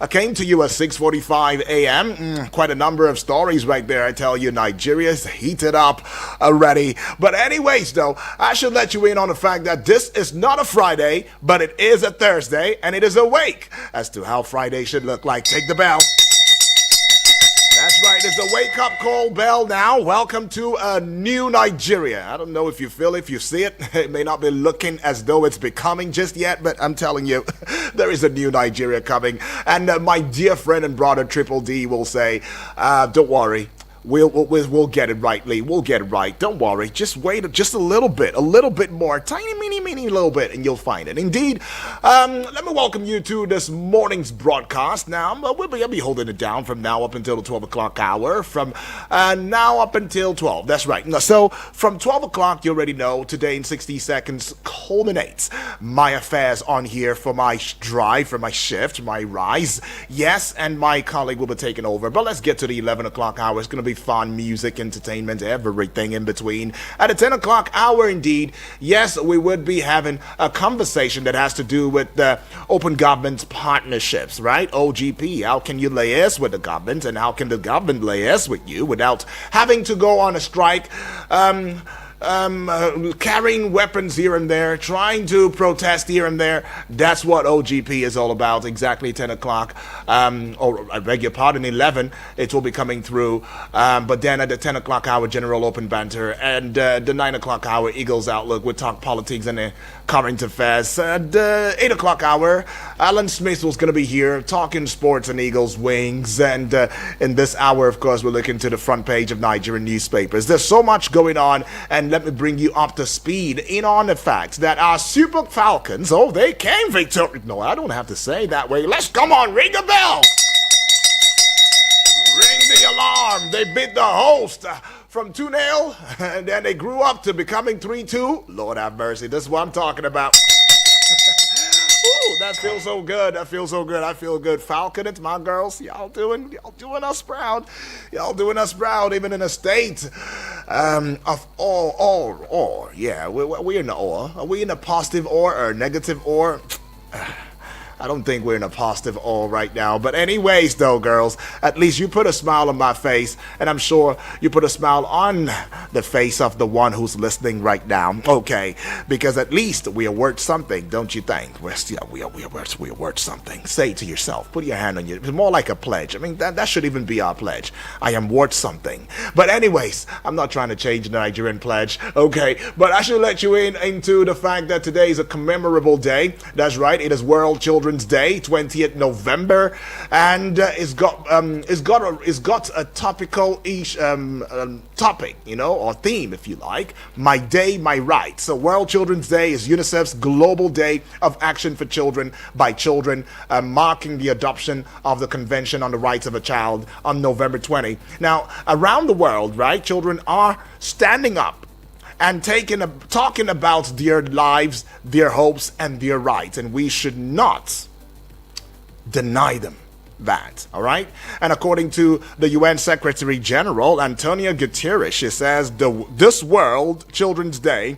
came to you at 6:45 a.m. Quite a number of stories right there. I tell you, Nigeria's heated up already. But anyways, though, I should let you in on the fact that this is not a Friday, but it is a Thursday, and it is a wake as to how Friday should look like. Take the bell. That's right, it's a wake-up call bell now. Welcome to a new Nigeria. I don't know if you feel it, if you see it. It may not be looking as though it's becoming just yet, but I'm telling you, there is a new Nigeria coming. And my dear friend and brother Triple D will say, don't worry. We'll get it right, Lee. We'll get it right. Don't worry. Just wait just a little bit more. Tiny, mini little bit, and you'll find it. Indeed. Let me welcome you to this morning's broadcast. Now, I'll be holding it down from now up until the 12 o'clock hour. From now up until 12. That's right. So, from 12 o'clock, you already know, today in 60 seconds culminates my affairs on here for my drive, for my shift, my rise. Yes, and my colleague will be taking over. But let's get to the 11 o'clock hour. It's going to be fun, music, entertainment, everything in between. At the 10 o'clock hour, indeed, yes, we would be having a conversation that has to do with the open government partnerships, right? OGP, how can you liaise with the government, and how can the government liaise with you without having to go on a strike, carrying weapons here and there, trying to protest here and there. That's what OGP is all about. Exactly 10 o'clock, or I beg your pardon, 11, it will be coming through. But then at the 10 o'clock hour, General Open Banter, and the 9 o'clock hour, Eagles Outlook, we'll talk politics and current affairs. At the 8 o'clock hour, Alan Smith was going to be here talking sports and Eagles wings. And in this hour, of course, we're looking to the front page of Nigerian newspapers. There's so much going on, and let me bring you up to speed in on the fact that our Super Falcons, they came victorious. No, I don't have to say that way. Let's come on, ring the bell. Ring the alarm. They beat the host from 2-0, and then they grew up to becoming 3-2. Lord have mercy. This is what I'm talking about. Ooh, that feels so good. I feel good. Falcon, it's my girls. Y'all doing us proud. Y'all doing us proud, even in a state of awe. Yeah, we're in the awe. Are we in a positive awe or a negative awe? I don't think we're in a positive awe right now. But anyways, though, girls, at least you put a smile on my face, and I'm sure you put a smile on the face of the one who's listening right now. Okay, because at least we are worth something, don't you think? We are worth something. Say it to yourself. Put your hand on you. It's more like a pledge. I mean, that should even be our pledge. I am worth something. But anyways, I'm not trying to change the Nigerian pledge. Okay, but I should let you into the fact that today is a commemorable day. That's right. It is World Children's Day, 20th November, and it's got a topical topic, or theme, if you like. My Day, My Right. So World Children's Day is UNICEF's global day of action for children by children, marking the adoption of the Convention on the Rights of a Child on November 20. Now, around the world, right, children are standing up and talking about their lives, their hopes, and their rights. And we should not deny them that, all right? And according to the UN Secretary General, Antonio Guterres, she says, this World Children's Day,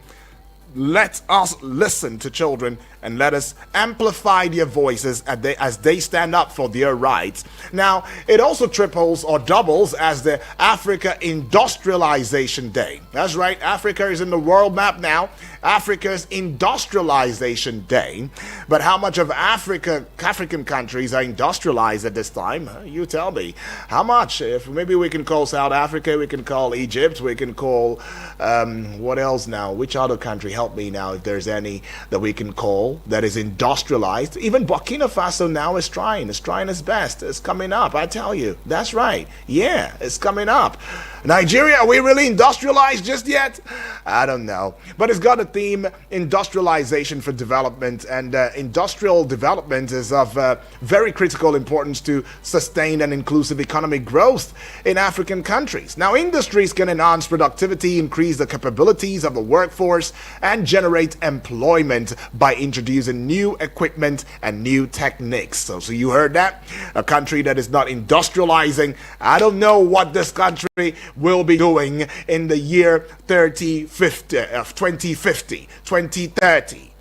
let us listen to children and let us amplify their voices as they stand up for their rights. Now, it also triples or doubles as the Africa Industrialization Day. That's right, Africa is in the world map now. Africa's Industrialization Day. But how much of African countries are industrialized at this time? You tell me. How much? If maybe we can call South Africa, we can call Egypt, we can call, what else now? Which other country? Help me now if there's any that we can call that is industrialized. Even Burkina Faso now is trying its best. It's coming up, I tell you. That's right. Yeah, it's coming up. Nigeria, are we really industrialized just yet? I don't know. But it's got a theme, industrialization for development, and industrial development is of very critical importance to sustain and inclusive economic growth in African countries. Now, industries can enhance productivity, increase the capabilities of the workforce, and generate employment by introducing new equipment and new techniques. So you heard that? A country that is not industrializing, I don't know what this country will be doing in the year 2050, 2030.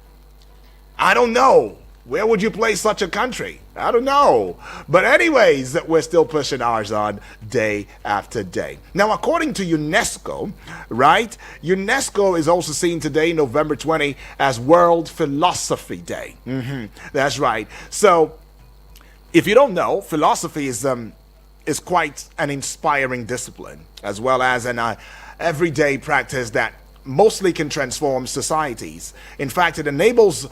I don't know. Where would you place such a country? I don't know. But anyways, we're still pushing ours on day after day. Now, according to UNESCO, right, UNESCO is also seen today, November 20, as World Philosophy Day. That's right. So, if you don't know, philosophy is quite an inspiring discipline, as well as an everyday practice that mostly can transform societies. In fact, it enables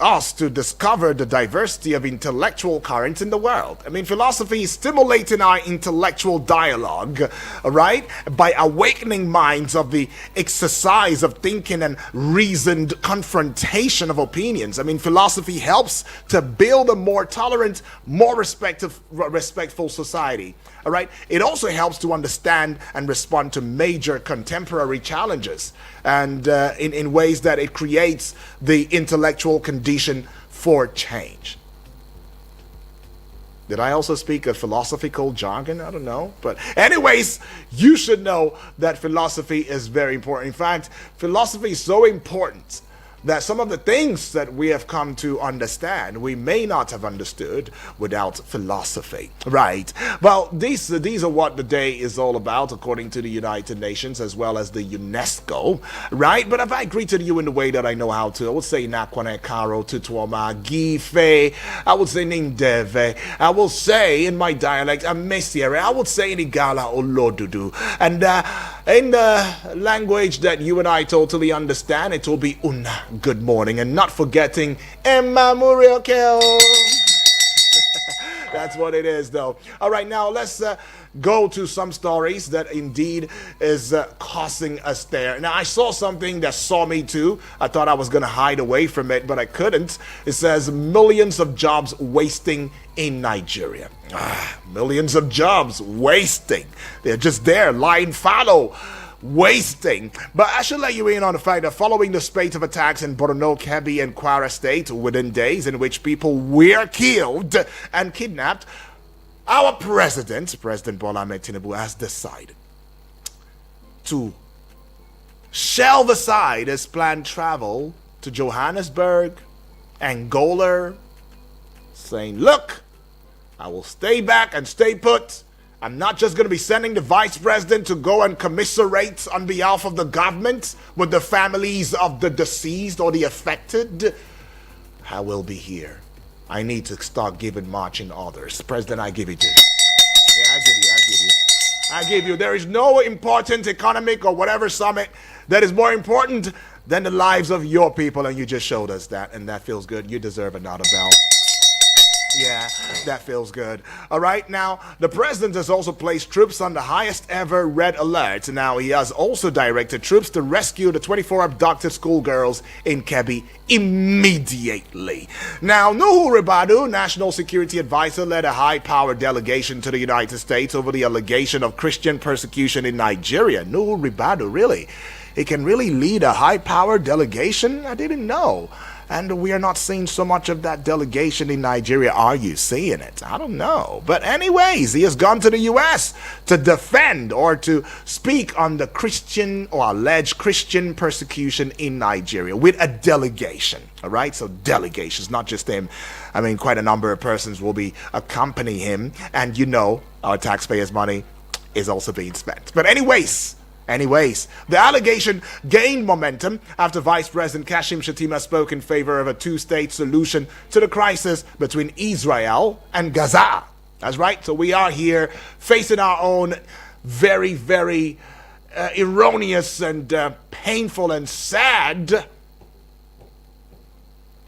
us to discover the diversity of intellectual currents in the world. I mean, philosophy is stimulating our intellectual dialogue, right, by awakening minds of the exercise of thinking and reasoned confrontation of opinions. I mean, philosophy helps to build a more tolerant, more respectful society. All right. It also helps to understand and respond to major contemporary challenges, and in ways that it creates the intellectual condition for change. Did I also speak of philosophical jargon? I don't know. But anyways, you should know that philosophy is very important. In fact, philosophy is so important that some of the things that we have come to understand, we may not have understood without philosophy, right? Well, these are what the day is all about, according to the United Nations as well as the UNESCO, right? But if I greeted you in the way that I know how to, I would say Nakwane Karo Tutuoma Gife, I would say Nindeve, I will say in my dialect Amesiere, I would say in Igala Olodudu, and in the language that you and I totally understand, it will be Una. Good morning, and not forgetting Emma Muriel. That's what it is, though. All right, now let's go to some stories that indeed is causing us there. Now, I saw something that saw me too. I thought I was going to hide away from it, but I couldn't. It says millions of jobs wasting in Nigeria. Millions of jobs wasting. They're just there, lying fallow. Wasting. But I should let you in on the fact that following the spate of attacks in Borno, Kebbi, and Kwara State within days in which people were killed and kidnapped, our President Bola Ahmed Tinubu, has decided to shelve aside his planned travel to Johannesburg, Angola, saying, look, I will stay back and stay put. I'm not just going to be sending the vice president to go and commiserate on behalf of the government with the families of the deceased or the affected. I will be here. I need to start giving marching orders. President, I give it to you. Yeah, I give you. There is no important economic or whatever summit that is more important than the lives of your people, and you just showed us that, and that feels good. You deserve another bell. Yeah, that feels good. All right, now, the president has also placed troops on the highest ever red alert. Now, he has also directed troops to rescue the 24 abducted schoolgirls in Kebbi immediately. Now, Nuhu Ribadu, National Security Advisor, led a high-powered delegation to the United States over the allegation of Christian persecution in Nigeria. Nuhu Ribadu, really? He can really lead a high-powered delegation? I didn't know. And we are not seeing so much of that delegation in Nigeria. Are you seeing it? I don't know. But anyways, he has gone to the U.S. to defend or to speak on the Christian or alleged Christian persecution in Nigeria with a delegation. All right? So delegations, not just him. I mean, quite a number of persons will be accompanying him. And our taxpayers' money is also being spent. But anyways, the allegation gained momentum after Vice President Kashim Shettima spoke in favor of a two-state solution to the crisis between Israel and Gaza. That's right. So we are here facing our own very, very erroneous and painful and sad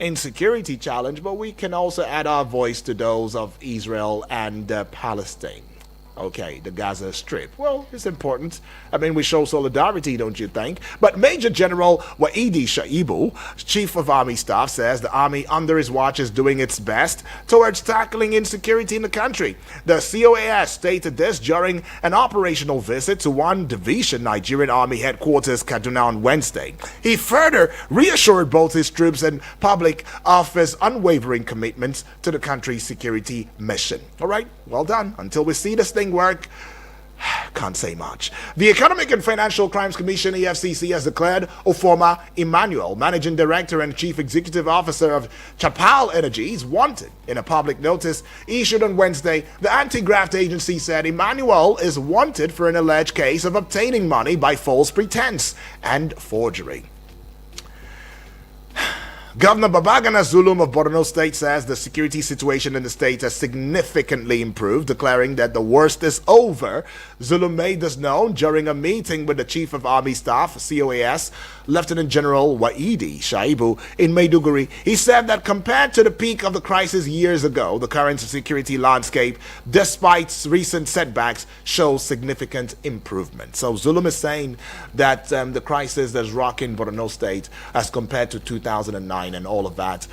insecurity challenge, but we can also add our voice to those of Israel and Palestine. Okay, the Gaza Strip. Well, it's important. I mean, we show solidarity, don't you think? But Major General Waidi Shaibu, Chief of Army Staff, says the Army under his watch is doing its best towards tackling insecurity in the country. The COAS stated this during an operational visit to 1 Division Nigerian Army headquarters, Kaduna, on Wednesday. He further reassured both his troops and public of his unwavering commitment to the country's security mission. All right, well done. Until we see this thing work, Can't say much. The Economic and Financial Crimes Commission, EFCC, has declared Ofoma Emmanuel, Managing Director and Chief Executive Officer of Chapal Energies, wanted. In a public notice issued on Wednesday, the anti-graft agency said Emmanuel is wanted for an alleged case of obtaining money by false pretense and forgery. Governor Babagana Zulum of Borno State says the security situation in the state has significantly improved, declaring that the worst is over. Zulum made this known during a meeting with the Chief of Army Staff, COAS, Lieutenant General Waidi Shaibu, in Maiduguri. He said that compared to the peak of the crisis years ago, the current security landscape, despite recent setbacks, shows significant improvement. So Zulum is saying that the crisis that's rocking Borno State as compared to 2009 and all of that,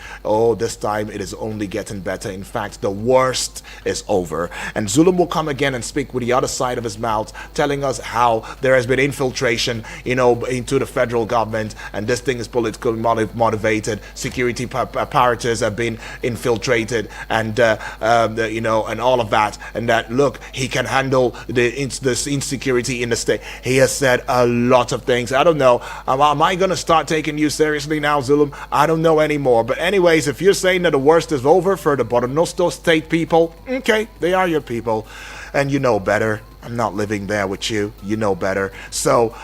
this time it is only getting better. In fact, the worst is over. And Zulum will come again and speak with the other side of his mouth, telling us how there has been infiltration, into the federal government, and this thing is politically motivated. Security apparatus have been infiltrated, and and all of that. And that, look, he can handle this insecurity in the state. He has said a lot of things. I don't know. Am I going to start taking you seriously now, Zulum? I don't know anymore. But anyways, if you're saying that the worst is over for the Borno State people, okay, they are your people, and you know better. I'm not living there with you. You know better. So,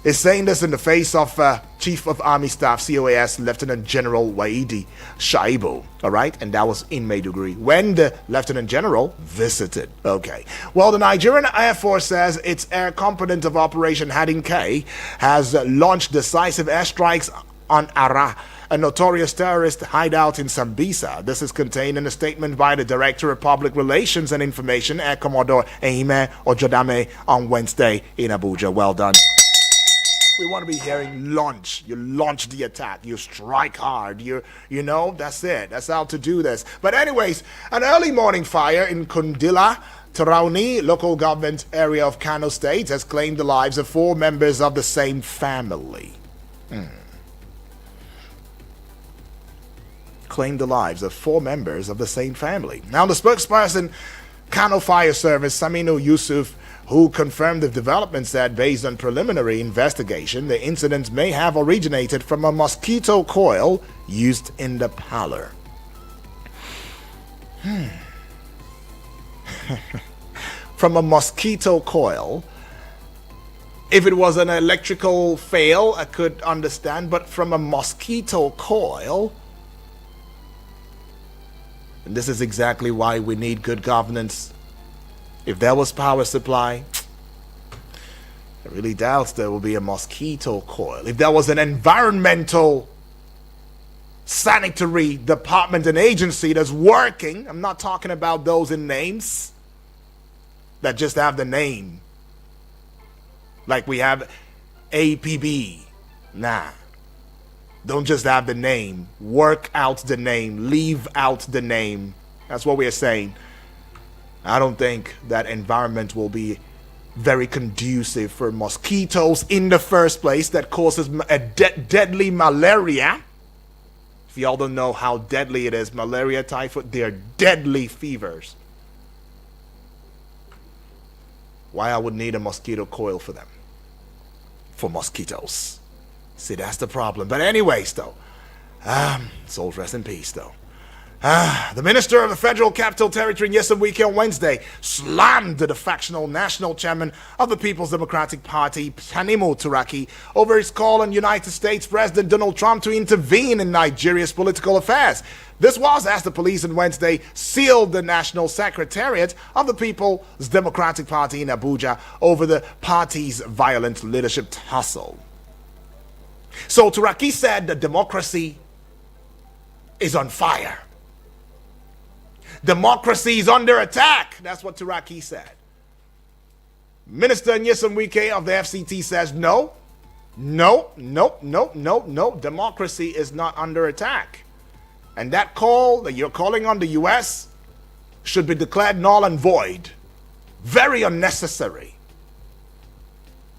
is saying this in the face of Chief of Army Staff, COAS, Lieutenant General Waidi Shaibu, all right? And that was in Maiduguri when the Lieutenant General visited. Okay. Well, the Nigerian Air Force says its air component of Operation Hadin K has launched decisive airstrikes on Ara, a notorious terrorist hideout in Sambisa. This is contained in a statement by the Director of Public Relations and Information, Air Commodore Ehime Ojodame, on Wednesday in Abuja. Well done. We want to be hearing launch. You launch the attack. You strike hard. That's it. That's how to do this. But anyways, an early morning fire in Kundila, Tarauni, local government area of Kano State, has claimed the lives of 4 members of the same family. Claimed the lives of 4 members of the same family. Now, the spokesperson, Kano Fire Service, Saminu Yusuf, who confirmed the development, said based on preliminary investigation, the incident may have originated from a mosquito coil used in the parlor. From a mosquito coil. If it was an electrical fail, I could understand, but from a mosquito coil. And this is exactly why we need good governance. If there was power supply, I really doubt there will be a mosquito coil. If there was an environmental sanitary department and agency that's working, I'm not talking about those in names that just have the name. Like we have APB. Nah. Don't just have the name. Work out the name. Leave out the name. That's what we are saying. I don't think that environment will be very conducive for mosquitoes in the first place that causes a deadly malaria. If y'all don't know how deadly it is, malaria, typhoid, they're deadly fevers. Why I would need a mosquito coil for them? For mosquitoes. See, that's the problem. But anyways, though, souls rest in peace, though. The Minister of the Federal Capital Territory, Nyesom Wike, on Wednesday slammed the factional national chairman of the People's Democratic Party, Tanimu Turaki, over his call on United States President Donald Trump to intervene in Nigeria's political affairs. This was as the police on Wednesday sealed the National Secretariat of the People's Democratic Party in Abuja over the party's violent leadership tussle. So Turaki said that democracy is on fire. Democracy is under attack. That's what Turaki said. Minister Nyesom Wike of the FCT says no. Democracy is not under attack. And that call that you're calling on the U.S. should be declared null and void. Very unnecessary.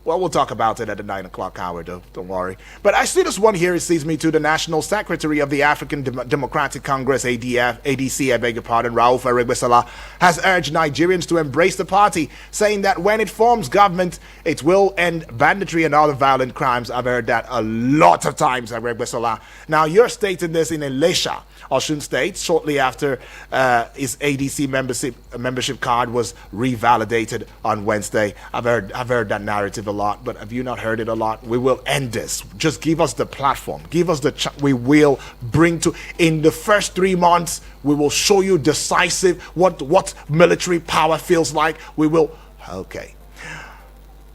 Well, we'll talk about it at the 9 o'clock hour, though. Don't worry. But I see this one here. It sees me to the National Secretary of the African Democratic Congress, ADC, I beg your pardon, Rauf Aribisala, has urged Nigerians to embrace the party, saying that when it forms government, it will end banditry and other violent crimes. I've heard that a lot of times, Aribisala. Now, you're stating this in Elisha, Osun State, shortly after his ADC membership card was revalidated on Wednesday. I've heard that narrative a lot, but have you not heard it a lot? We will end this. Just give us the platform. Give us the we will bring to in the first 3 months. We will show you decisive what military power feels like. We will. Okay,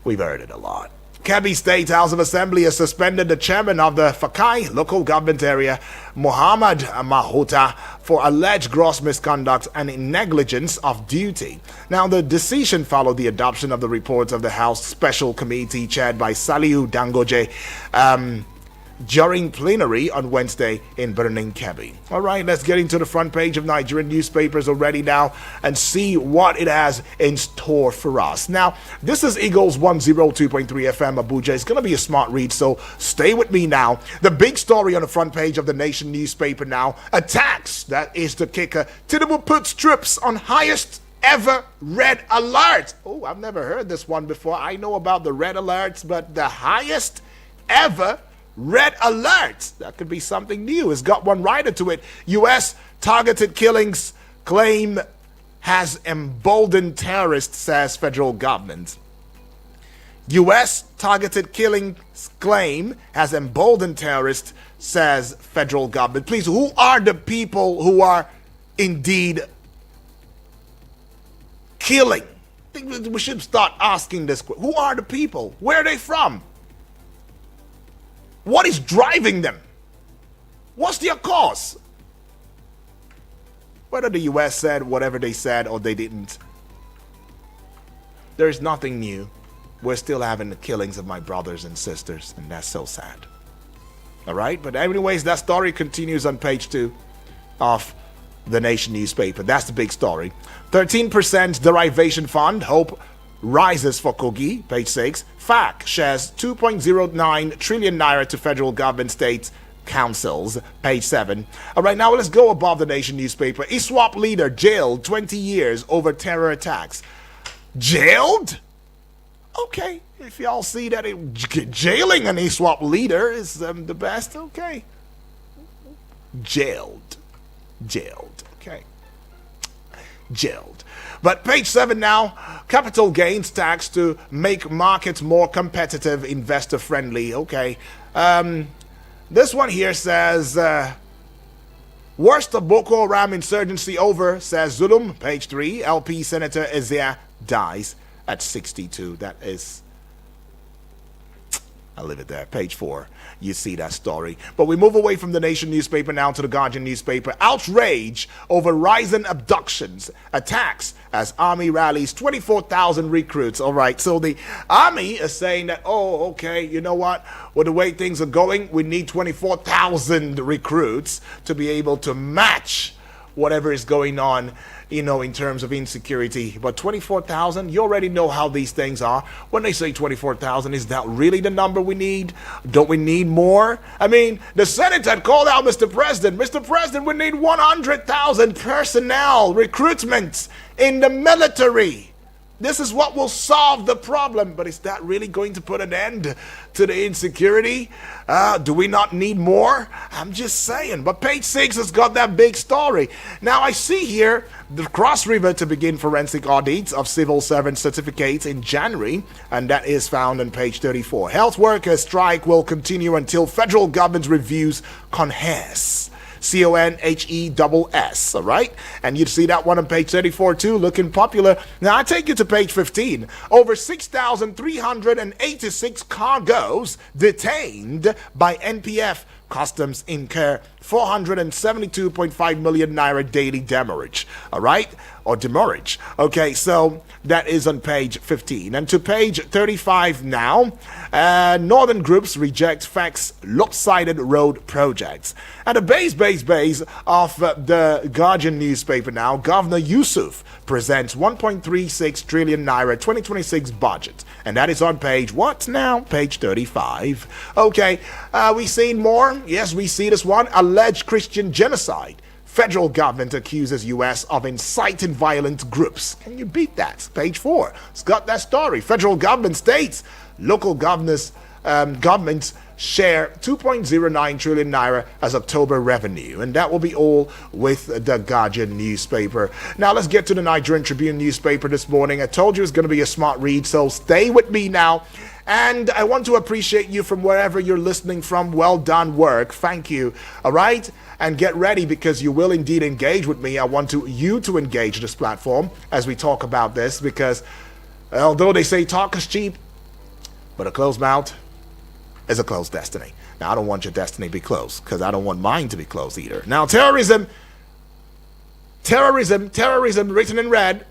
we've heard it a lot. Kebbi State House of Assembly has suspended the chairman of the Fakai local government area, Muhammad Mahota, for alleged gross misconduct and negligence of duty. Now, the decision followed the adoption of the reports of the House Special Committee chaired by Saliu Dangoje during plenary on Wednesday in Birnin Kebbi. All right, let's get into the front page of Nigerian newspapers already now and see what it has in store for us. Now, this is Eagles 102.3 FM Abuja. It's going to be a smart read, so stay with me now. The big story on the front page of the Nation newspaper now, attacks, that is the kicker. Tinubu puts troops on highest ever red alert. Oh, I've never heard this one before. I know about the red alerts, but the highest ever red alert. That could be something new. It's got one rider to it. U.S. targeted killings claim has emboldened terrorists, says federal government. U.S. targeted killings claim has emboldened terrorists, says federal government. Please, who are the people who are indeed killing? I think we should start asking this. Who are the people? Where are they from? What is driving them? What's their cause? Whether the U.S. said whatever they said or they didn't, there is nothing new. We're still having the killings of my brothers and sisters, and that's so sad. All right? But anyways, that story continues on page 2 of the Nation newspaper. That's the big story. 13% derivation fund, hope rises for Kogi, page 6. FAC shares 2.09 trillion naira to federal government, state councils, page 7. All right, now let's go above the Nation newspaper. ISWAP leader jailed 20 years over terror attacks. Jailed? Okay, if y'all see that jailing an ISWAP leader is the best, okay. Jailed, okay. Jailed. But page 7 now, capital gains tax to make markets more competitive, investor friendly. Okay. This one here says, worst of Boko Haram insurgency over, says Zulum, page 3. LP Senator Ezia dies at 62. That is, I'll leave it there. Page 4. You see that story. But we move away from the Nation newspaper now to the Guardian newspaper. Outrage over rising abductions, attacks as army rallies 24,000 recruits. All right, so the army is saying that, oh, okay, you know what? With the way things are going, we need 24,000 recruits to be able to match whatever is going on, you know, in terms of insecurity. But 24,000, you already know how these things are. When they say 24,000, is that really the number we need? Don't we need more? I mean, the Senate had called out Mr. President. Mr. President, we need 100,000 personnel, recruitment in the military. This is what will solve the problem. But is that really going to put an end to the insecurity? Do we not need more? I'm just saying. But page 6 has got that big story. Now I see here the Cross River to begin forensic audits of civil servant certificates in January. And that is found on page 34. Health workers strike will continue until federal government reviews CONHES. CONHESS, all right? And you'd see that one on page 34 too, looking popular. Now I take you to page 15. Over 6,386 cargoes detained by NPF Customs incur 472.5 million naira daily demurrage. All right? Or demurrage. Okay, so that is on page 15. And to page 35 now, northern groups reject FACT's lopsided road projects. At the base of the Guardian newspaper now, Governor Yusuf presents 1.36 trillion naira 2026 budget. And that is on page, what now? Page 35. Okay, we seen more? Yes, we see this one. Alleged Christian genocide. Federal government accuses U.S. of inciting violent groups. Can you beat that? Page 4. It's got that story. Federal government states local governments share 2.09 trillion naira as October revenue. And that will be all with the Guardian newspaper. Now let's get to the Nigerian Tribune newspaper this morning. I told you it's going to be a smart read, so stay with me now. And I want to appreciate you from wherever you're listening from. Well done work. Thank you. All right? And get ready because you will indeed engage with me. I want you to engage this platform as we talk about this because although they say talk is cheap, but a closed mouth is a closed destiny. Now, I don't want your destiny to be closed because I don't want mine to be closed either. Now, terrorism written in red,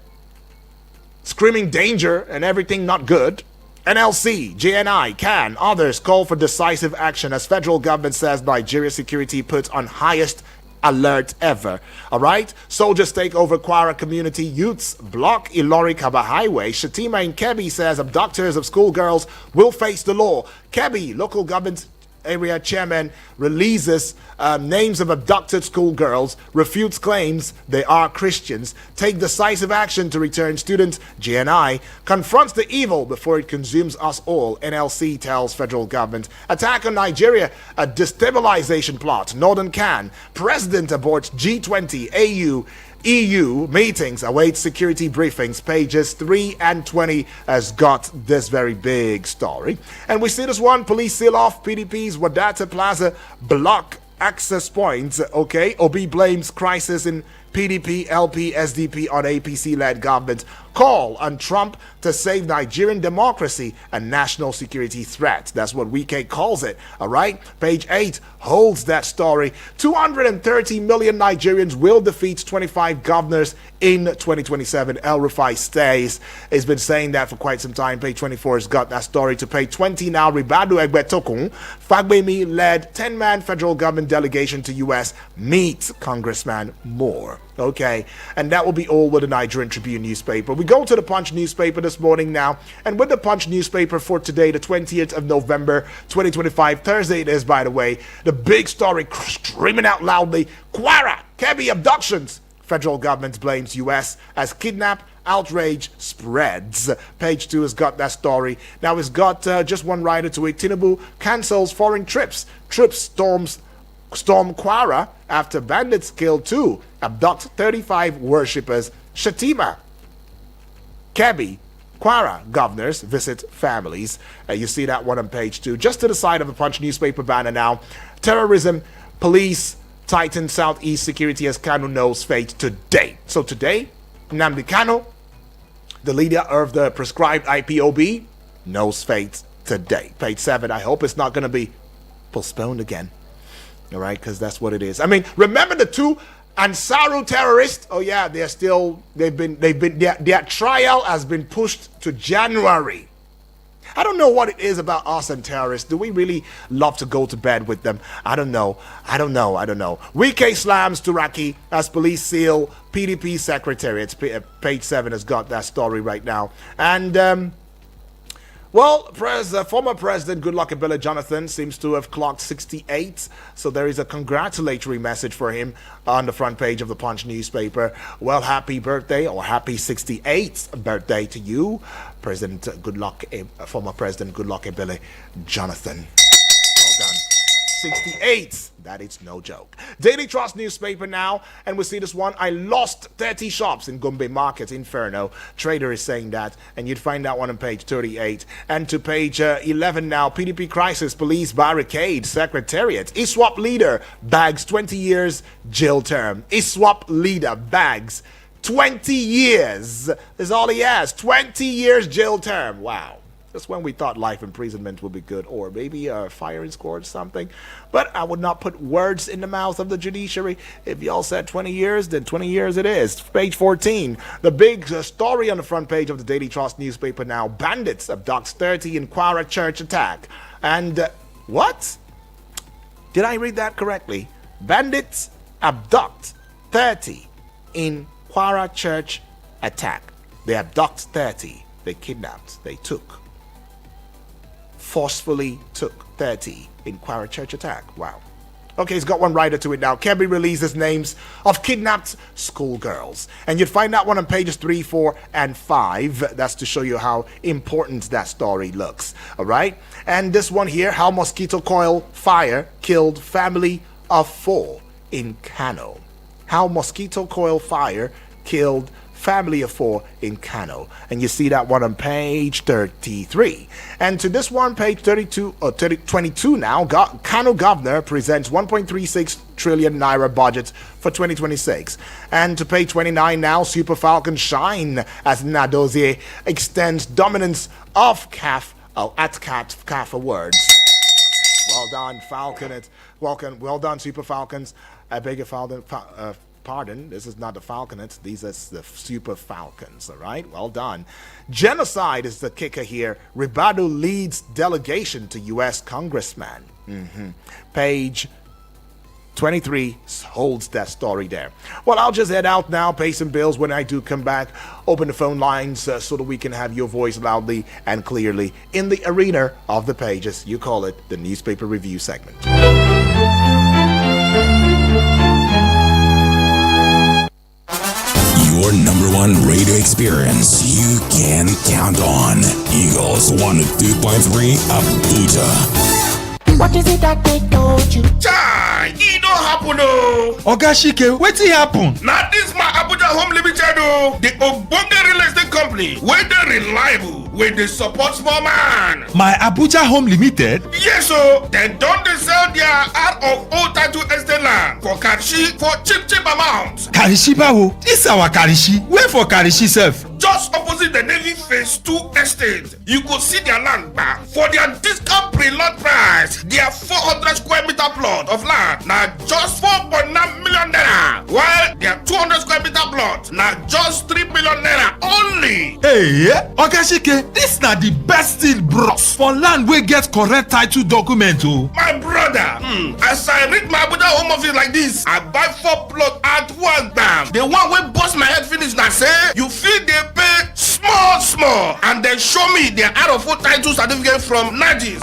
screaming danger and everything not good. NLC, JNI, CAN, others call for decisive action as federal government says Nigeria security puts on highest alert ever. All right? Soldiers take over Kwara community. Youths block Ilori Kaba Highway. Shatima in Kebbi says abductors of schoolgirls will face the law. Kebbi, local government area chairman releases names of abducted schoolgirls, refutes claims they are Christians, take decisive action to return students. GNI confronts the evil before it consumes us all. NLC tells federal government. Attack on Nigeria, a destabilization plot. Northern Can. President aborts G20 AU EU meetings, awaits security briefings. Pages 3 and 20 has got this very big story. And we see this one, police seal off PDP's Wadata Plaza block access points. Okay, Obi blames crisis in PDP, LP, SDP on APC-led government. Call on Trump to save Nigerian democracy a national security threat. That's what Wike calls it. All right. Page 8 holds that story. 230 million Nigerians will defeat 25 governors in 2027. El Rufai stays. He's been saying that for quite some time. Page 24 has got that story. To page 20 now, Ribadu Egbetokun, Fagbemi-led 10-man federal government delegation to U.S. meets Congressman Moore. Okay, and that will be all with the Nigerian Tribune newspaper. We go to the Punch newspaper this morning now, and with the Punch newspaper for today, the 20th of November, 2025, Thursday it is, by the way, the big story screaming out loudly, Kwara, Kebbi abductions. Federal government blames U.S. as kidnap, outrage spreads. Page 2 has got that story. Now it's got just one writer to it. Tinubu cancels foreign trips. Troops storm Kwara after bandits kill 2, abduct 35 worshippers. Shatima, Kebbi, Kwara governors visit families. You see that one on page 2. Just to the side of the Punch newspaper banner now. Terrorism, police, tighten Southeast security as Kanu knows fate today. So today, Nnamdi Kanu, the leader of the prescribed IPOB, knows fate today. Page 7, I hope it's not going to be postponed again. All right, because that's what it is. I mean, remember the 2 Ansaru terrorists? Oh yeah, their trial has been pushed to January. I don't know what it is about us and terrorists. Do we really love to go to bed with them? I don't know. Wike slams Turaki as police seal PDP secretariat. Page 7 has got that story right now. And former President Goodluck Ebele Jonathan seems to have clocked 68, so there is a congratulatory message for him on the front page of the Punch newspaper. Well, happy birthday, or happy 68th birthday to you, former President Goodluck Ebele Jonathan. Well done. 68. That is no joke. Daily Trust newspaper now, and we see this one. I lost 30 shops in Gombe Market, Inferno. Trader is saying that, and you'd find that one on page 38. And to page 11 now, PDP crisis, police barricade, secretariat. ISWAP leader bags 20 years jail term. ISWAP leader bags 20 years is all he has. 20 years jail term. Wow. That's when we thought life imprisonment would be good, or maybe a firing squad or something. But I would not put words in the mouth of the judiciary. If y'all said 20 years, then 20 years it is. Page 14, the big story on the front page of the Daily Trust newspaper now. Bandits abduct 30 in Kwara church attack. And what? Did I read that correctly? Bandits abduct 30 in Kwara church attack. They abduct 30. They kidnapped. They forcefully took 30 in Kwara church attack. Wow. Okay, it's got one writer to it now. Kebbi releases names of kidnapped schoolgirls. And you'd find that one on pages 3, 4, and 5. That's to show you how important that story looks. All right? And this one here, how mosquito coil fire killed family of 4 in Kano. How mosquito coil fire killed family of 4 in Kano. And you see that one on page 33. And to this one, page 22 now, Kano governor presents 1.36 trillion naira budget for 2026. And to page 29 now, Super Falcons shine as Nadozie extends dominance of CAF awards. Well done, Falcon. Well done, Super Falcons. I beg your pardon, this is not the Falconets, these are the Super Falcons, all right? Well done. Genocide is the kicker here. Ribadu leads delegation to U.S. congressman. Page 23 holds that story there. Well, I'll just head out now, pay some bills. When I do come back, open the phone lines so that we can have your voice loudly and clearly in the arena of the pages. You call it the newspaper review segment. Your number one radio experience you can count on. Eagles 102.3 Abuja. What is it that they told you? Chai, it don't happen oh. Oga Shike, wetin happen? Now this my Abuja Home Limited oh. The Ogbonge real estate company, where they reliable, where they support small man. My Abuja Home Limited? Yes oh, they don't they sell their out of old title estate land for Karishi for cheap amounts. Karishi bawo? This our Karishi. Where for Karishi sef? Just opposite the Navy Phase 2 estate, you could see their land back for their discount pre-lot price. Their 400 square meter plot of land now just 4.9 million naira, while their 200 square meter plot now just 3 million naira only. Hey, Oga Shike, this na the best deal bros for land wey get correct title document oh. My brother, as I read my Abuja home office like this, I buy 4 plots at one time. The one wey bust my head finish now say you feel they pay small and then show me their out of full title certificate from Najis.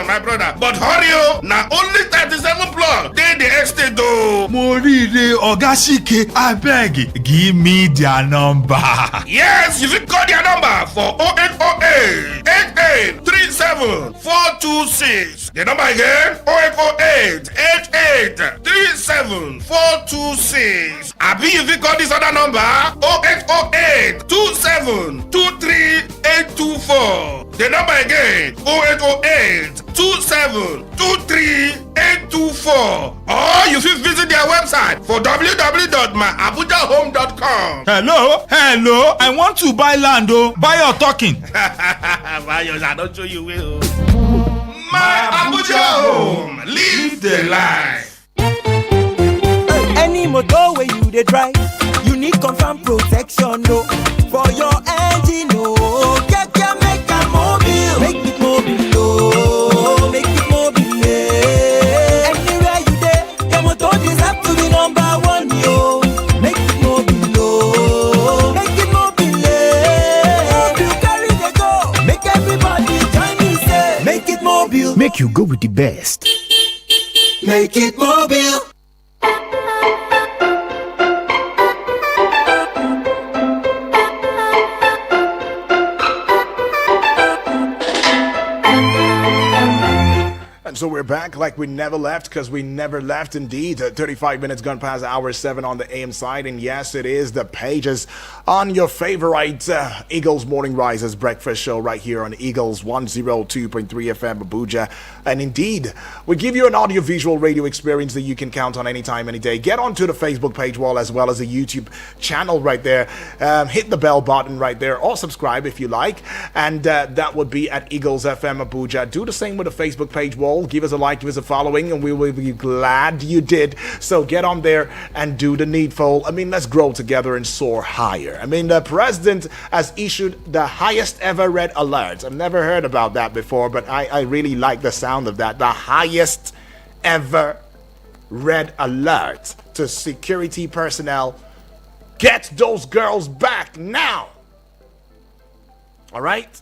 My brother, but hurry oh, now only 37 plots they the estate though. Morire, Oga Shike, abeg give me their number. Yes, you fit call their number for 0808 8837 426. The number again 0808 8837 426. Abi you fit call this other number 0808 27 23824. The number again 0808 27 23824. Or you fit visit their website for www.myabujahome.com. Hello, I want to buy land oh. Buy or talking? Buy yours, I don't show you will. My Abuja Home, live the life. Any motor where you dey drive, you need confirm protection no. For your engine no. Make it mobile, make it mobile oh. Make it mobile yeah. Anywhere you dey, your motor deserve to be number 1 yo. Make it mobile oh. Make it mobile yeah. You carry the go, make everybody join me say. Make it mobile, make you go with the best. Make it mobile. so we're back like we never left, because we never left indeed. 35 minutes gone past hour 7 on the AM side, and yes, it is the pages on your favorite Eagles Morning Risers breakfast show right here on Eagles 102.3 FM Abuja. And indeed, we give you an audio-visual radio experience that you can count on anytime, any day. Get onto the Facebook page wall as well as the YouTube channel right there. Hit the bell button right there, or subscribe if you like, and that would be at Eagles FM Abuja. Do the same with the Facebook page wall. Give us a like, give us a following, and we will be glad you did. So get on there and do the needful. I mean, let's grow together and soar higher. I mean, the president has issued the highest ever red alert. I've never heard about that before, but I really like the sound of that. The highest ever red alert to security personnel. Get those girls back now. All right?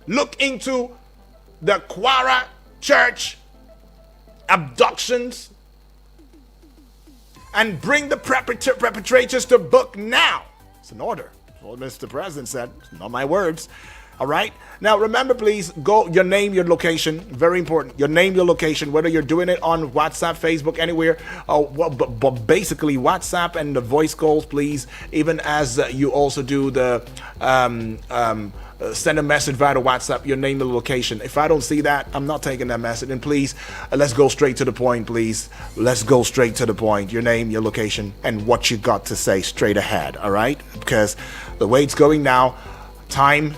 Look into the Kwara Church abductions and bring the perpetrators to book now. It's an order. That's what Mr. President said. It's not my words. All right. Now, remember, please, go your name, your location. Very important. Your name, your location, whether you're doing it on WhatsApp, Facebook, anywhere. But basically, WhatsApp and the voice calls, please. Even as you also do the send a message via the WhatsApp, your name, the location. If I don't see that, I'm not taking that message. And please, let's go straight to the point, please. Let's go straight to the point. Your name, your location, and what you got to say straight ahead. All right? Because the way it's going now, time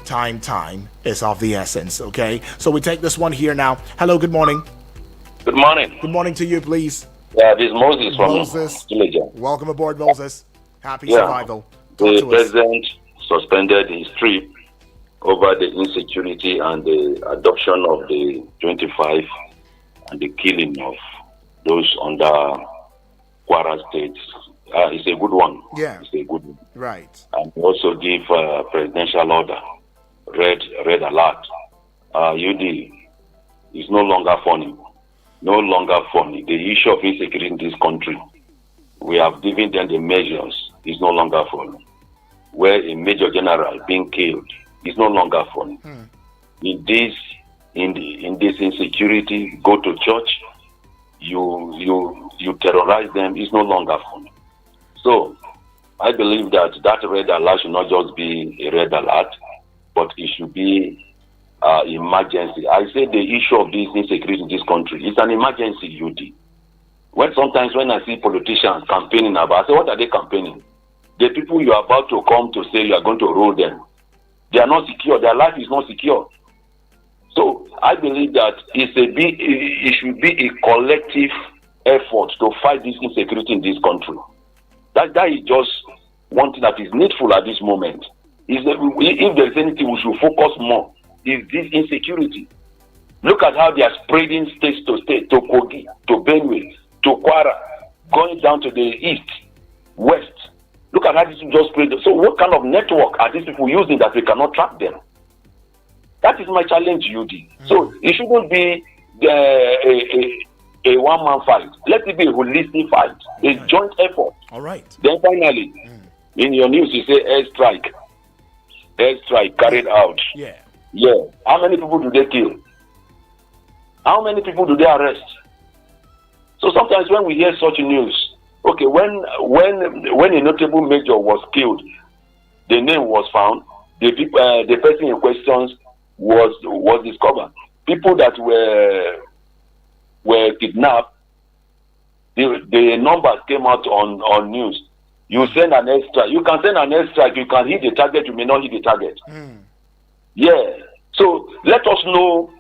is of the essence, okay? So we take this one here now. Hello, good morning. Good morning. Good morning to you, please. Yeah, this is Moses from Moses. Welcome aboard, Moses. Happy survival. The president suspended his trip over the insecurity and the adoption of the 25 and the killing of those under Kwara State. It's a good one. Yeah. It's a good one. Right. And also give presidential order, red alert. UD is no longer funny. No longer funny. The issue of insecurity in this country, we have given them the measures, is no longer funny. Where a major general being killed is no longer funny. In this insecurity, go to church, you terrorize them, is no longer funny. So I believe that red alert should not just be a red alert, but it should be emergency. I say the issue of this insecurity in this country is an emergency, UD. Sometimes when I see politicians campaigning about, I say, what are they campaigning? The people you are about to come to say you are going to rule them, they are not secure. Their life is not secure. So I believe that it should be a collective effort to fight this insecurity in this country. That is just one thing that is needful at this moment. Is that if there is anything we should focus more, is this insecurity. Look at how they are spreading state to state, to Kogi, to Benue, to Kwara, going down to the east, west. Look at how this is just spread. So what kind of network are these people using that we cannot track them? That is my challenge, UD. So it shouldn't be a one-man fight. Let it be a holistic fight, a joint effort. All right. Then finally, in your news, you say airstrike. Airstrike carried out. Yeah. Yeah. How many people do they kill? How many people do they arrest? So sometimes when we hear such news, okay, when a notable major was killed, the name was found, the person in question was discovered. People that were kidnapped, the numbers came out on news. You send an airstrike. You can send an airstrike. You can hit the target. You may not hit the target. Yeah. So let us know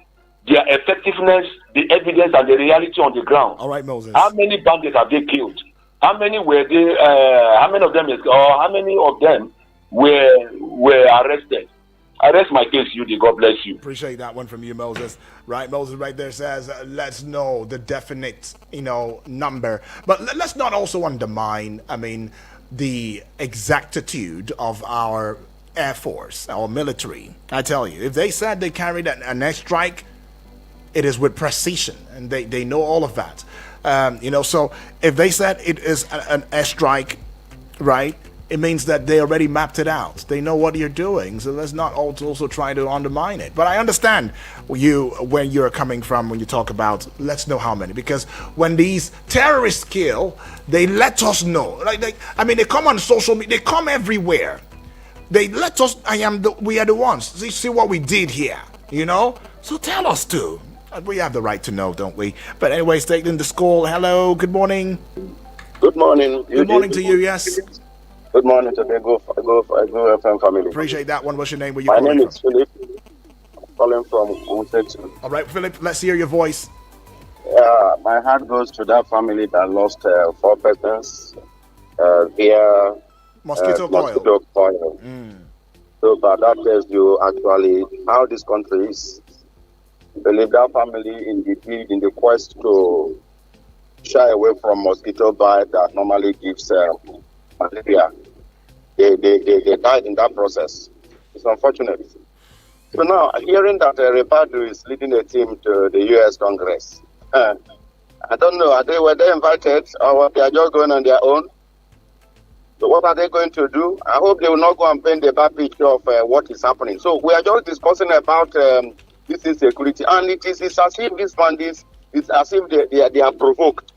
their effectiveness, the evidence, and the reality on the ground. All right, Moses. How many bandits have they killed? How many were they? How many of them were arrested? I rest my case, UD. God bless you. Appreciate that one from you, Moses. Right, Moses right there says, let's know the definite, number. But let's not also undermine, the exactitude of our Air Force, our military. I tell you, if they said they carried an airstrike, it is with precision, and they know all of that. So if they said it is an airstrike, right, it means that they already mapped it out. They know what you're doing. So let's not also try to undermine it. But I understand where you're coming from when you talk about let's know how many. Because when these terrorists kill, they let us know. They come on social media. They come everywhere. They let us. We are the ones. See what we did here. So tell us too. We have the right to know, don't we? But anyways, taking the call. Hello, good morning. Good morning. Good morning to you, yes. Good morning to the Go FM family. Appreciate that one. What's your name? Where you My calling name from? is Philip. I'm calling from Utetu. All right, Philip, let's hear your voice. My heart goes to that family that lost 4 persons via Mosquito coil. So, but that tells you actually how this country is. Believe that family in the quest to shy away from mosquito bite that normally gives malaria. They died in that process. It's unfortunate. So now, hearing that Repadu is leading a team to the U.S. Congress, I don't know, were they invited or they are just going on their own? So what are they going to do? I hope they will not go and paint the bad picture of what is happening. So we are just discussing about this insecurity, and it's as if this bandits, it's as if they are provoked.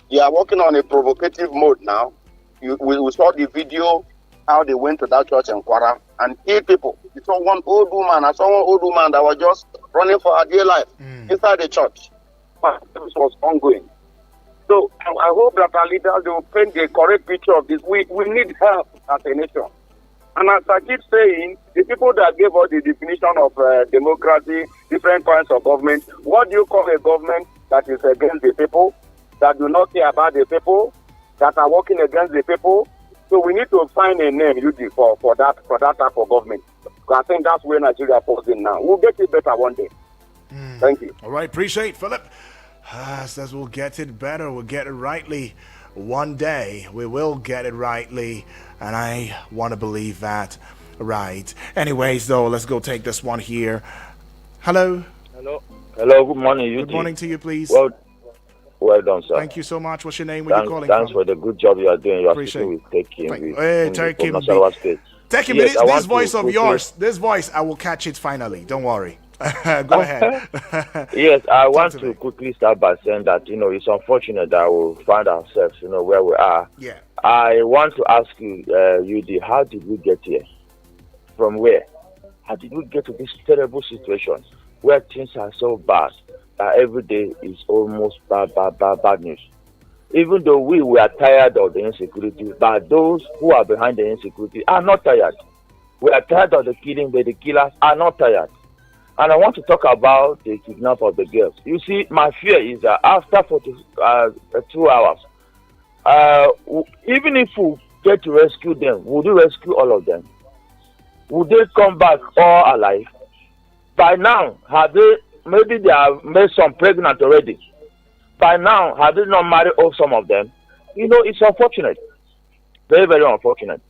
They are working on a provocative mode now. We saw the video how they went to that church in Kwara and killed people. You saw one old woman. I saw one old woman that was just running for her dear life inside the church. But this was ongoing. So I hope that our leaders will paint the correct picture of this. We need help as a nation. And as I keep saying, the people that gave us the definition of democracy, different kinds of government, what do you call a government that is against the people, that do not care about the people, that are working against the people? So we need to find a name, UD, for that type of government. I think that's where Nigeria falls in now. We'll get it better one day. Thank you. All right, appreciate Philip. Says we'll get it better. We'll get it rightly. One day we will get it rightly, and I want to believe that. Right. Anyways, though, let's go take this one here. Hello. Hello. Good morning. Good morning to you, please. Well done, sir. Thank you so much. What's your name? Where you calling Thanks from? for the good job you are doing. You are Appreciate speaking with Tekim. Tekim, Yes, this voice of yours, this voice, I will catch it finally. Don't worry. Go ahead. Yes, I want to quickly start by saying that, it's unfortunate that we find ourselves, where we are. Yeah. I want to ask you, UD, how did we get here? From where? How did we get to this terrible situation where things are so bad that every day is almost bad news? Even though we are tired of the insecurity, but those who are behind the insecurity are not tired. We are tired of the killing, but the killers are not tired. And I want to talk about the kidnap of the girls. You see, my fear is that after 42 hours, even if we get to rescue them, would we rescue all of them? Would they come back all alive? By now, maybe they have made some pregnant already. By now, have they not married off some of them? It's unfortunate. Very, very unfortunate.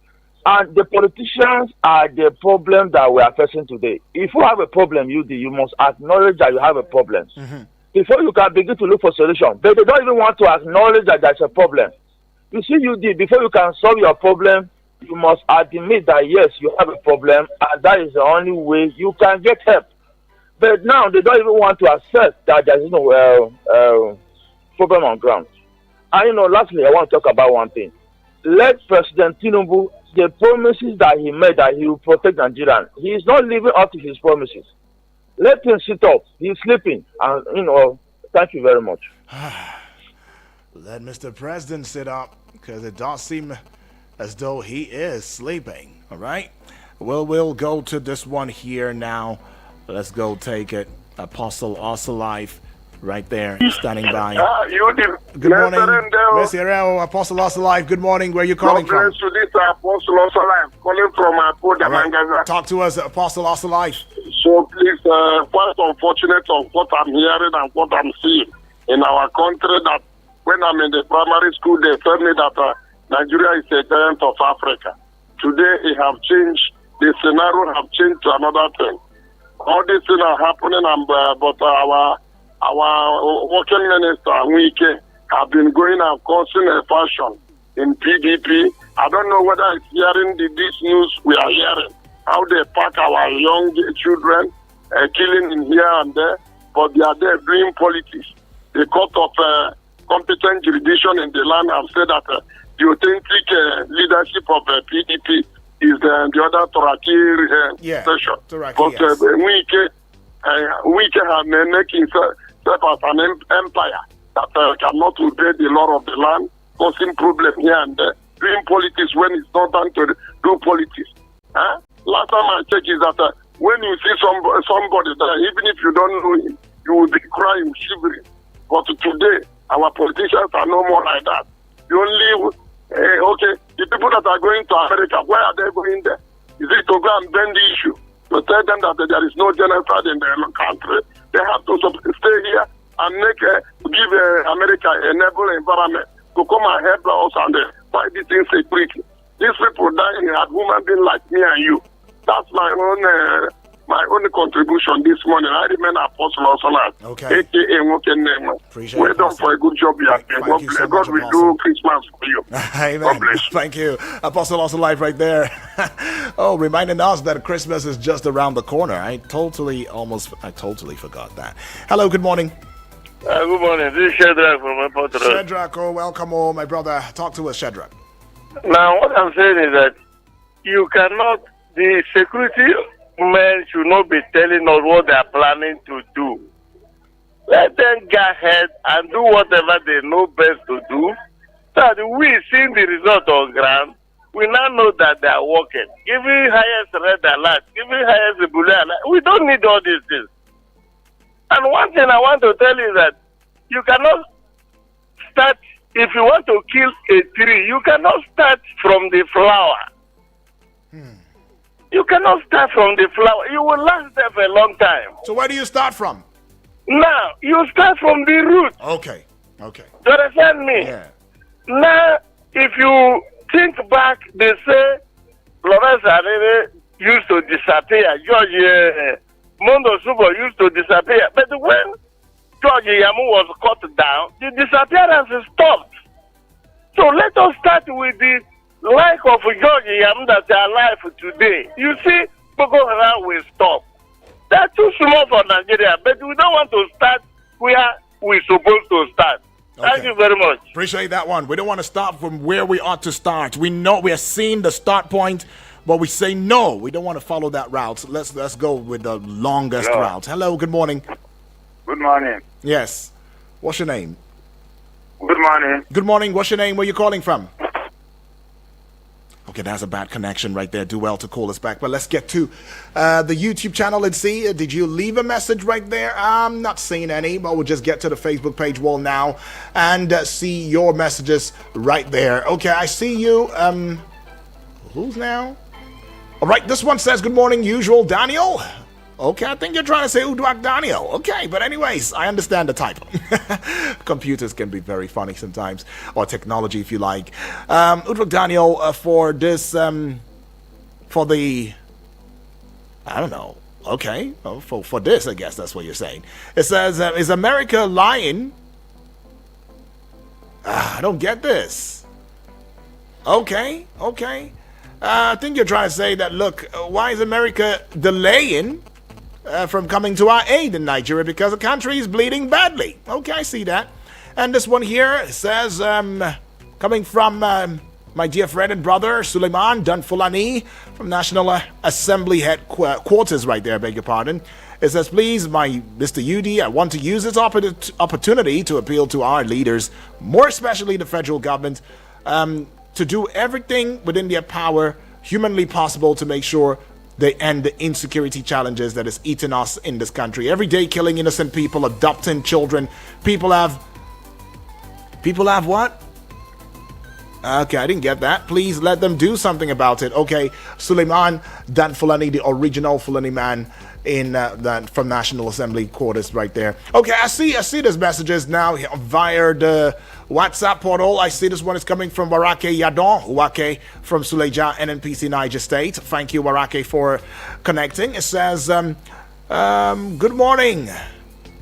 And the politicians are the problem that we are facing today. If you have a problem, you must acknowledge that you have a problem. Mm-hmm. Before you can begin to look for solution. But they don't even want to acknowledge that there's a problem. You see, before you can solve your problem, you must admit that, yes, you have a problem, and that is the only way you can get help. But now they don't even want to accept that there is no problem on ground. And, lastly, I want to talk about one thing. Let President Tinubu, the promises that he made that he will protect Nigerians, he is not living up to his promises. Let him sit up. He's sleeping. And, thank you very much. Let Mr. President sit up, because it does seem as though he is sleeping. All right? Well, we'll go to this one here now. Let's go take it. Apostle also live. Right there, standing by. Good morning, Mr. Apostle also live. Good morning. Where are you calling from? To this Apostle also live, calling from Apoda Mangaza. Talk to us, Apostle also live. So please, quite unfortunate of what I'm hearing and what I'm seeing in our country. That when I'm in the primary school, they tell me that Nigeria is a giant of Africa. Today, it have changed. The scenario have changed to another thing. All these things are happening, but our working minister, Wike, have been going and causing a fashion in PDP. I don't know whether it's hearing this news we are hearing, how they pack our young children, killing in here and there, but they are there doing politics. The court of competent jurisdiction in the land have said that the authentic leadership of PDP is the other Turaki session. But we have making himself as an empire that cannot obey the law of the land, causing problem here and there, doing politics when it's not done to do politics. Last time I checked is that when you see somebody there, even if you don't know him, you will be crying, shivering. But today, our politicians are no more like that. The only, the people that are going to America, where are they going there? Is it to go and bend the issue? To tell them that there is no genocide in their country? They have to stay here and give America a noble environment to come and help us and fight this insecurity. These people dying are human beings like me and you. That's my own contribution this morning. I remain Apostle Osolat. Okay. AKA Appreciate well it, done for a good job you have done. Thank you so much, God will Apostle. do Christmas for you. Amen. God bless you. Thank you. Apostle also live right there. Reminding us that Christmas is just around the corner. I totally forgot that. Hello, good morning. Good morning. This is Shadrach from Airport Road. Shadrach, welcome home, my brother. Talk to us, Shadrach. Now, what I'm saying is that the security men should not be telling us what they are planning to do. Let them go ahead and do whatever they know best to do. So that we, seeing the result on ground, we now know that they are working. Giving highest red alert, giving highest blue alert. We don't need all these things. And one thing I want to tell you is that you cannot start, if you want to kill a tree, you cannot start from the flower. You cannot start from the flower. You will last there for a long time. So where do you start from? Now, you start from the root. Okay. Do you understand me? Yeah. Now, if you think back, they say Florence Arere used to disappear. George Mondo Subo used to disappear. But when George Yamu was cut down, the disappearance stopped. So let us start with the like of George Yamu that are alive today. You see, Boko Haram will stop. They're too small for Nigeria, but we don't want to start where we're supposed to start. Okay. Thank you very much. Appreciate that one. We don't want to start from where we ought to start. We know we are seeing the start point, but we say no. We don't want to follow that route. So let's go with the longest route. Hello, good morning. Good morning. Yes. What's your name? Good morning. Good morning. What's your name? Where you calling from? Okay, that's a bad connection right there. Do well to call us back. But let's get to the YouTube channel and see. Did you leave a message right there? I'm not seeing any, but we'll just get to the Facebook page wall now and see your messages right there. Okay, I see you. Who's now? All right, this one says, good morning, usual Daniel. Okay, I think you're trying to say Uduak Daniel. Okay, but anyways, I understand the type. Computers can be very funny sometimes, or technology if you like. Uduak Daniel, for this, for the, I don't know. Okay, well, for this, I guess that's what you're saying. It says, is America lying? I don't get this. Okay. I think you're trying to say that, look, why is America delaying from coming to our aid in Nigeria? Because the country is bleeding badly. Okay, I see that. And this one here says, coming from my dear friend and brother, Suleiman Danfulani, from National Assembly headquarters right there, beg your pardon. It says, please, my Mr. UD, I want to use this opportunity to appeal to our leaders, more especially the federal government, to do everything within their power, humanly possible, to make sure they end the insecurity challenges that is eating us in this country. Every day killing innocent people, adopting children. People have what? Okay, I didn't get that. Please let them do something about it. Okay, Suleiman Dan Fulani, the original Fulani man from National Assembly quarters right there. Okay, I see these messages now via the WhatsApp portal. I see this one is coming from Warake Yadon Wake from Suleja, NNPC, Niger State. Thank you, Warake, for connecting. It says, good morning.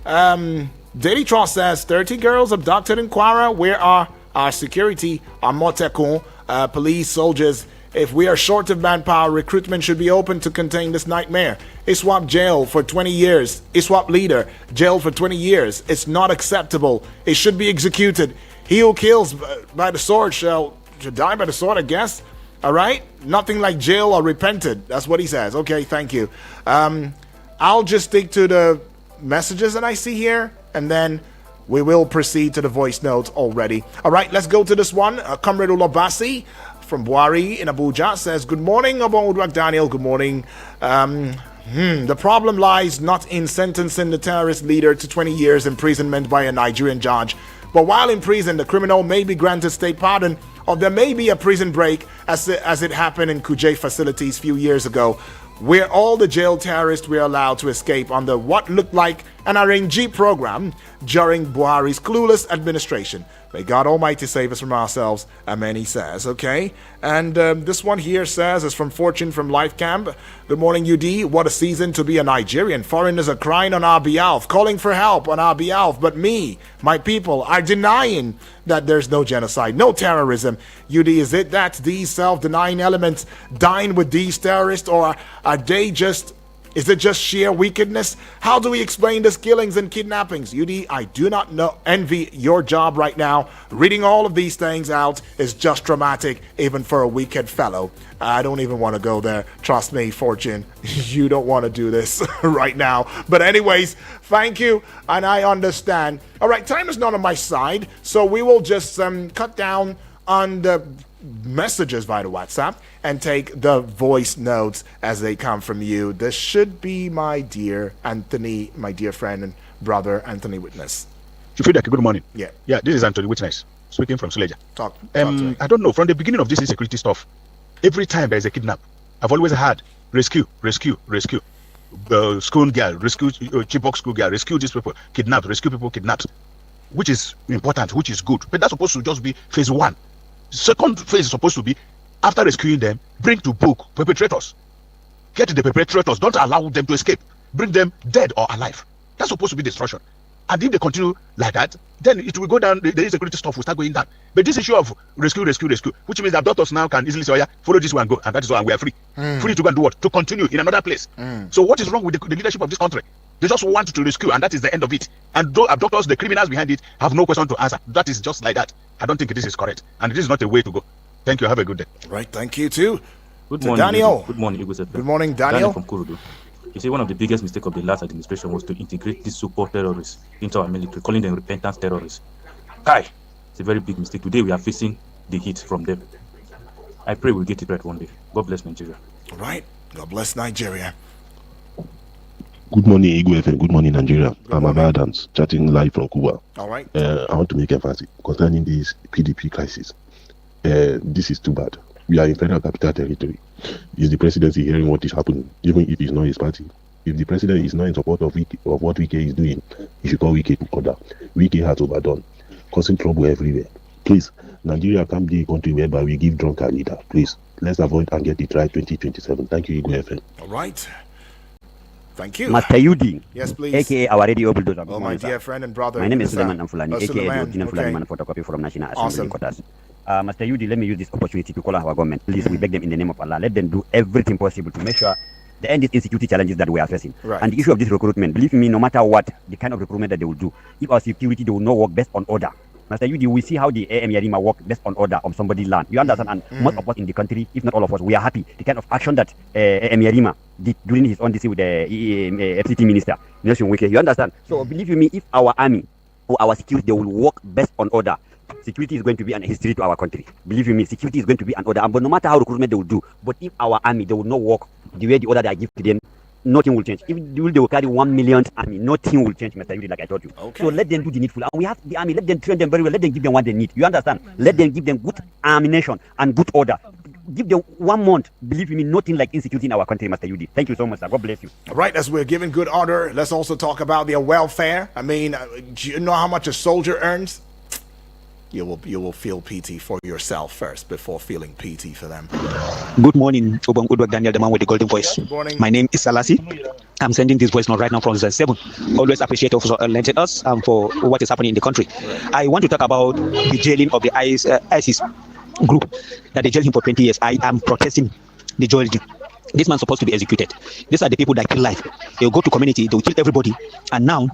Daily Trust says, 30 girls abducted in Kwara. Where are our security, our Motekun, police, soldiers. If we are short of manpower, recruitment should be open to contain this nightmare. ISWAP jail for 20 years. ISWAP leader jail for 20 years. It's not acceptable. It should be executed. He who kills by the sword shall die by the sword, I guess. All right? Nothing like jail or repented. That's what he says. Okay, thank you. I'll just stick to the messages that I see here, and then we will proceed to the voice notes already. All right, let's go to this one. Comrade Olabasi from Buari in Abuja says, good morning, Obonwudwak Daniel. Good morning. The problem lies not in sentencing the terrorist leader to 20 years imprisonment by a Nigerian judge, but while in prison, the criminal may be granted state pardon, or there may be a prison break as it happened in Kuje facilities a few years ago, where all the jailed terrorists were allowed to escape under what looked like an RNG program during Buhari's clueless administration. May God Almighty save us from ourselves, amen, he says, okay? And this one here says, is from Fortune from Life Camp. Good morning, UD. What a season to be a Nigerian. Foreigners are crying on our behalf, calling for help on our behalf, but my people, are denying that there's no genocide, no terrorism. UD, is it that these self-denying elements dine with these terrorists, or are they just... is it just sheer wickedness? How do we explain these killings and kidnappings? UD, I do not envy your job right now. Reading all of these things out is just traumatic, even for a wicked fellow. I don't even want to go there. Trust me, Fortune, you don't want to do this right now. But anyways, thank you, and I understand. All right, time is not on my side, so we will just cut down on the messages via the WhatsApp and take the voice notes as they come from you. This should be my dear Anthony, my dear friend and brother Anthony Witness. Good morning. Yeah, this is Anthony Witness speaking from Suleja. Talk I don't know, from the beginning of this insecurity stuff, every time there is a kidnap, I've always had rescue. School girl, rescue Chibok school girl, rescue these people, kidnapped, rescue people kidnapped, which is important, which is good. But that's supposed to just be phase one. Second phase is supposed to be, after rescuing them, bring to book perpetrators. Get the perpetrators, don't allow them to escape. Bring them dead or alive. That's supposed to be destruction. And if they continue like that, then it will go down, the insecurity stuff will start going down. But this issue of rescue, which means that doctors now can easily say, oh yeah, follow this one and go, and that is why we are free. Free to go and do what? To continue in another place. So what is wrong with the leadership of this country? They just want to rescue, and that is the end of it. And those doctors, the criminals behind it, have no question to answer. That is just like that. I don't think this is correct, and this is not a way to go. Thank you. Have a good day. Right. Thank you too. Good morning, Daniel. Good morning, Igwe. Good morning, Daniel. From Kurudu. You see, one of the biggest mistakes of the last administration was to integrate these so-called terrorists into our military, calling them repentant terrorists. It's a very big mistake. Today we are facing the heat from them. I pray we'll get it right one day. God bless Nigeria. All right. God bless Nigeria. Good morning, Igwe FM. Good morning, Nigeria. I'm Abba Adams, chatting live from Cuba. All right. I want to make emphasis concerning this PDP crisis. This is too bad. We are in federal capital territory. Is the presidency hearing what is happening, even if it's not his party? If the president is not in support of what Wike is doing, he should call Wike to order. Wike has overdone, causing trouble everywhere. Please, Nigeria can't be a country whereby we give drunk a leader. Please, let's avoid and get it right 2027. Thank you, Igwe FM. All right. Thank you. Master Yudi. Yes, please. AKA our radio bulldozer. Oh, my dear friend and brother. My name is Suleiman Amfulani, AKA Suleiman. the original Fulani man photocopy from National Assembly Awesome. Quarters. Master Yudi, let me use this opportunity to call on our government. Please, we beg them in the name of Allah. Let them do everything possible to make sure they end these insecurity challenges that we are facing. Right. And the issue of this recruitment, believe me, no matter what, the kind of recruitment that they will do, if our security, they will not work based on order. Master Yudi, we see how the AM Yarima work based on order of somebody's land. You understand? And most of us in the country, if not all of us, we are happy. The kind of action that AM Yarima did during his own DC with the FCT minister, Nelson Wike. You understand? So believe me, if our army or our security, they will work based on order, security is going to be an history to our country. Believe me, security is going to be an order. But no matter how recruitment they will do, but if our army, they will not work the way the order that I give to them, nothing will change. If they will carry 1 million army, nothing will change, Mr. Yudi, like I told you. Okay. So let them do the needful. And we have the army, let them train them very well, let them give them what they need. You understand? Let them give them good ammunition and good order. Give them 1 month. Believe me, nothing like insecurity in our country, Mr. Yudi. Thank you so much, sir. God bless you. All right, as we're giving good order, let's also talk about their welfare. I mean, do you know how much a soldier earns? you will feel pity for yourself first before feeling pity for them. Good morning, Obong Udwak Daniel, the man with the golden voice. Good morning. My name is Salasi. I'm sending this voice note right now from Z7. Always appreciate for letting us for what is happening in the country. I want to talk about the jailing of the ISIS group, that they jailed him for 20 years. I am protesting the jailing. This man's supposed to be executed. These are the people that kill life. They'll go to community, they'll kill everybody, and now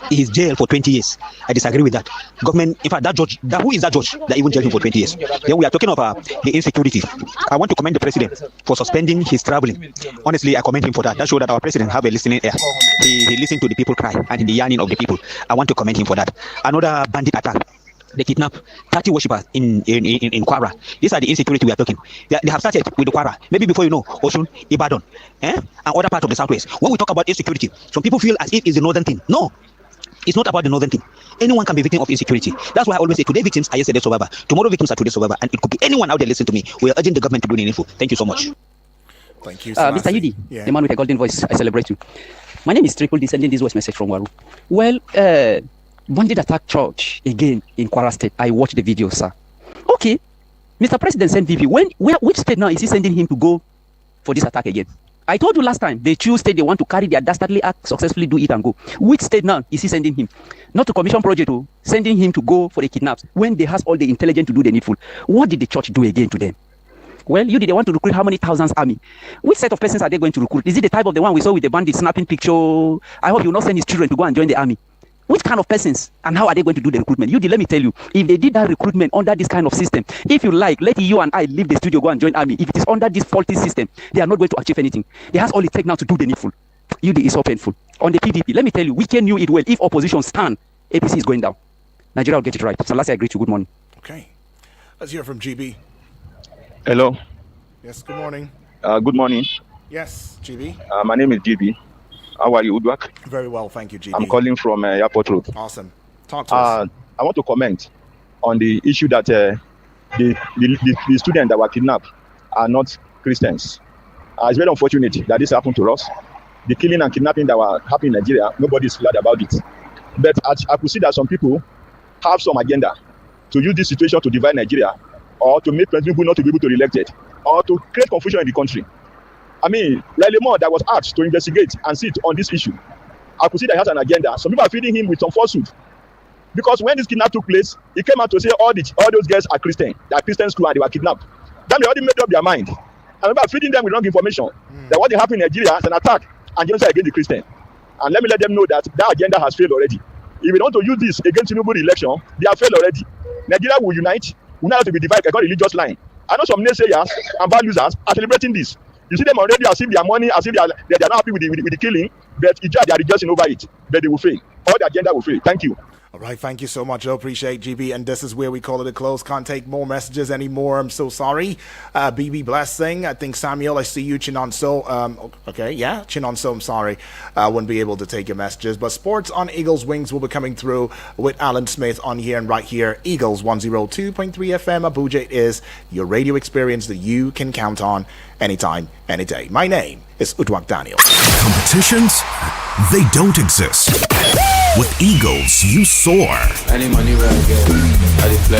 he's jailed for 20 years. I disagree with that. Government, in fact, that judge, who is that judge that even jailed him for 20 years? Then we are talking of the insecurity. I want to commend the president for suspending his traveling. Honestly, I commend him for that. That shows that our president have a listening ear. He listened to the people cry and the yearning of the people. I want to commend him for that. Another bandit attack. They kidnap 30 worshippers in Kwara. These are the insecurity we are talking. They have started with the Kwara. Maybe before you know, Osun, Ibadan, and other parts of the southwest. When we talk about insecurity, some people feel as if it's the northern thing. No. It's not about the northern thing. Anyone can be victim of insecurity. That's why I always say today victims are yesterday survivor. Tomorrow victims are today survivor. And it could be anyone out there listen to me. We are urging the government to do the needful. Thank you so much. Thank you, Mr. Yudi, the man with a golden voice. I celebrate you. My name is Triple D, sending this voice message from Waru. Well, bandit attack church again in Kwara State. I watched the video, sir. Okay, Mr. President sent VP. Which state now is he sending him to go for this attack again? I told you last time, they choose state they want to carry their dastardly act, successfully do it and go. Which state now is he sending him? Not to commission project, sending him to go for the kidnaps when they has all the intelligence to do the needful. What did the church do again to them? Well, they want to recruit how many thousands army? Which set of persons are they going to recruit? Is it the type of the one we saw with the bandit snapping picture? I hope you will not send his children to go and join the army. Which kind of persons and how are they going to do the recruitment? Let me tell you, if they did that recruitment under this kind of system, if you like, let you and I leave the studio, go and join army. If it is under this faulty system, they are not going to achieve anything. They has all it takes now to do the needful. UD is so painful. On the PDP, let me tell you, we can knew it well. If opposition stand, APC is going down. Nigeria will get it right. So last I agree to you. Good morning. Okay. Let's hear from GB. Hello. Yes, good morning. Good morning. Yes, GB. My name is GB. How are you, Udwak? Very well, thank you, GB. I'm calling from Airport Road. Awesome. Talk to us. I want to comment on the issue that the students that were kidnapped are not Christians. It's very unfortunate that this happened to us. The killing and kidnapping that were happening in Nigeria, nobody is glad about it. But I could see that some people have some agenda to use this situation to divide Nigeria or to make people not to be able to be elected or to create confusion in the country. I mean, like Lemon that was asked to investigate and sit on this issue. I could see that he has an agenda. Some people are feeding him with some falsehood. Because when this kidnap took place, he came out to say all those girls are Christian. They are Christian school and they were kidnapped. Then they already made up their mind. And people are feeding them with wrong information. That what happened in Nigeria is an attack and genocide against the Christian. And let me let them know that agenda has failed already. If we want to use this against Tinubu election, they have failed already. Nigeria will unite. We not have to be divided according to religious line. I know some naysayers and bad users are celebrating this. You see them already as if their money, as if they are not happy with the killing, but it's just they are rejoicing over it. But they will fail. All the agenda will fail. Thank you. All right, thank you so much. I appreciate GB, and this is where we call it a close. Can't take more messages anymore. I'm so sorry. BB Blessing, I think Samuel, I see you. Chinonso, okay, yeah, Chinonso, I'm sorry. I wouldn't be able to take your messages. But Sports on Eagles Wings will be coming through with Alan Smith on here and right here. Eagles 102.3 FM Abuja is your radio experience that you can count on anytime, any day. My name is Udwak Daniel. Competitions? They don't exist. With Eagles, you soar. Any money where I get, I